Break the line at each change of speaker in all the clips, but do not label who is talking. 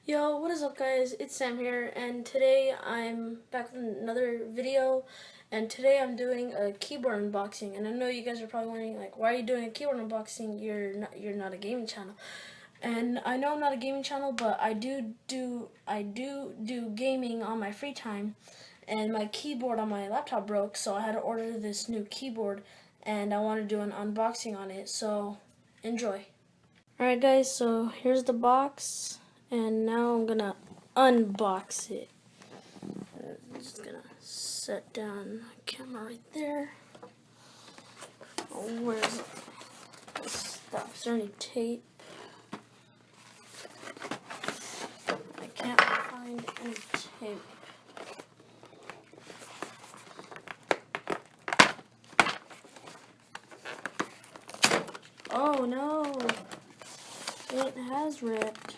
Yo, what is up guys? It's Sam here, and today I'm back with another video, and today I'm doing a keyboard unboxing. And I know you guys are probably wondering, like, why are you doing a keyboard unboxing? You're not a gaming channel. And I know I'm not a gaming channel, but I do gaming on my free time, and my keyboard on my laptop broke, so I had to order this new keyboard, and I want to do an unboxing on it. So enjoy. Alright guys, so here's the box, and now I'm gonna unbox it. I'm just gonna set down my camera right there. Oh, where's the stuff? Is there any tape? I can't find any tape. Oh no! It has ripped.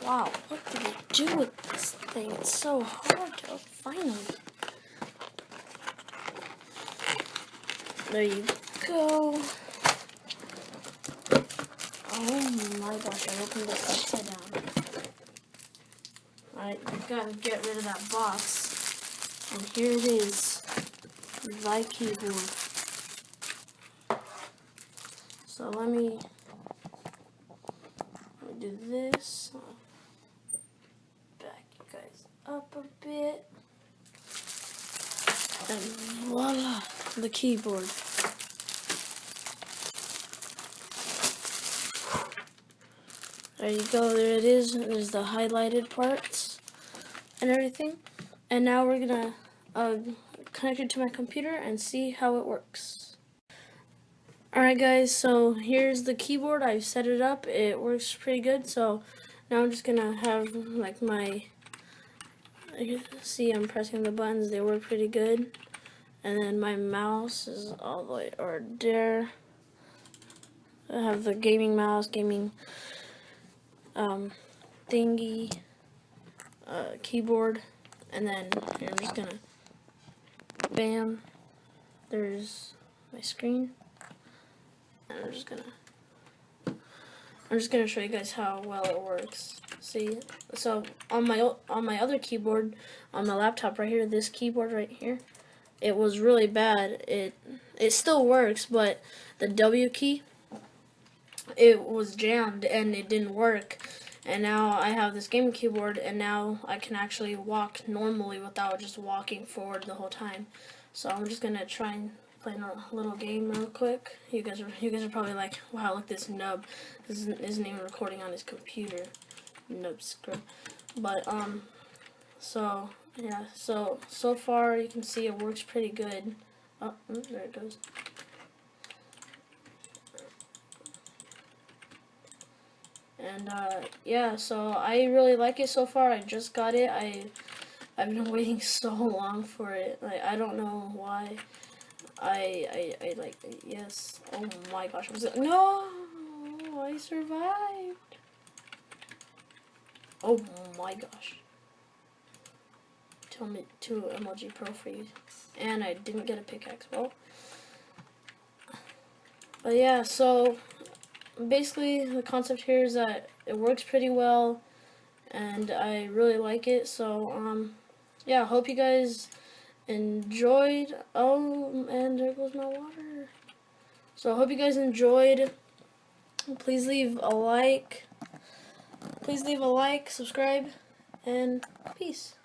Wow, what did it do with this thing? It's so hard to find them. There you go. Oh my gosh, I opened this upside down. Alright, I've got to get rid of that box. And here it is, the keyboard. So let me do this. Back you guys up a bit. And voila, the keyboard. There you go, there it is. There's the highlighted parts and everything. And now we're gonna connect it to my computer and see how it works. Alright guys, so here's the keyboard. I've set it up. It works pretty good. So now I'm just gonna have like see, I'm pressing the buttons. They work pretty good. And then my mouse is all the way over there. I have the gaming mouse, gaming thingy, keyboard, and then here, I'm just gonna, bam, there's my screen, and I'm just gonna show you guys how well it works. See, so on my other keyboard, on my laptop right here, this keyboard right here, it was really bad. It still works, but the W key, it was jammed and it didn't work. And now I have this gaming keyboard, and now I can actually walk normally without just walking forward the whole time. So I'm just gonna try and play a little game real quick. You guys are probably like, wow, look, this nub isn't even recording on his computer. Nub scrub. But so yeah, so far you can see it works pretty good. Oh, there it goes. And yeah, so I really like it so far. I just got it. I've been waiting so long for it. Like, I don't know why. I like it. Yes. Oh my gosh. No, I survived. Oh my gosh. Tell me 2 emoji pro for you. And I didn't get a pickaxe. Well. But yeah, so basically the concept here is that it works pretty well, and I really like it. So yeah, hope you guys enjoyed. Oh, and there goes my water. So I hope you guys enjoyed. Please leave a like, subscribe, and peace.